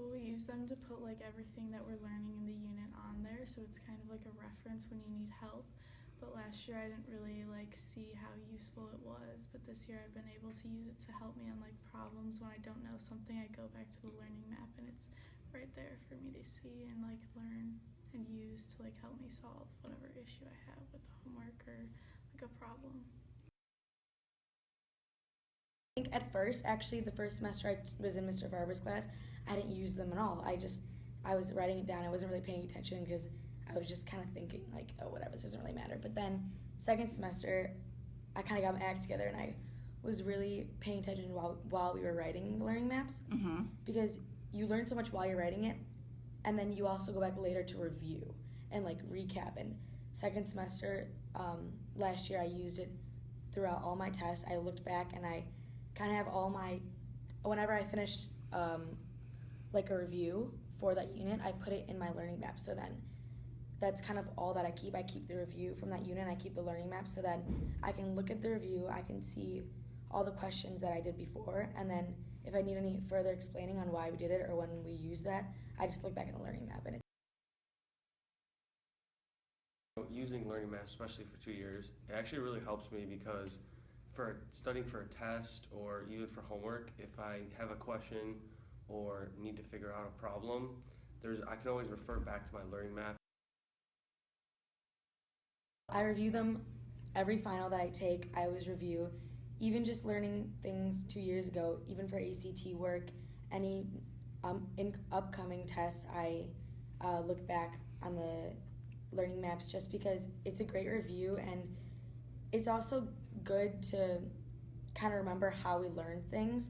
Well, we use them to put like everything that we're learning in the unit on there, so it's kind of like a reference when you need help. But last year I didn't really like see how useful it was, but this year I've been able to use it to help me on like problems. When I don't know something, I go back to the learning map and it's right there for me to see and like learn and use to like help me solve whatever issue I have with the homework or like a problem. I think at first, actually, the first semester I was in Mr. Farber's class, I didn't use them at all. I was writing it down. I wasn't really paying attention because I was just kind of thinking like, oh, whatever, this doesn't really matter. But then second semester, I kind of got my act together and I was really paying attention while we were writing the learning maps because you learn so much while you're writing it, and then you also go back later to review and like recap. And second semester last year, I used it throughout all my tests. I looked back and I kind of have all my, whenever I finish like a review for that unit, I put it in my learning map. So then that's kind of all that I keep. I keep the review from that unit and I keep the learning map so that I can look at the review, I can see all the questions that I did before, and then if I need any further explaining on why we did it or when we use that, I just look back at the learning map. And using learning maps, especially for 2 years, it actually really helps me because for studying for a test or even for homework, if I have a question or need to figure out a problem, I can always refer back to my learning map. I review them every final that I take. I always review, even just learning things 2 years ago, even for ACT work, any in upcoming tests, I look back on the learning maps just because it's a great review, and it's also good to kind of remember how we learn things.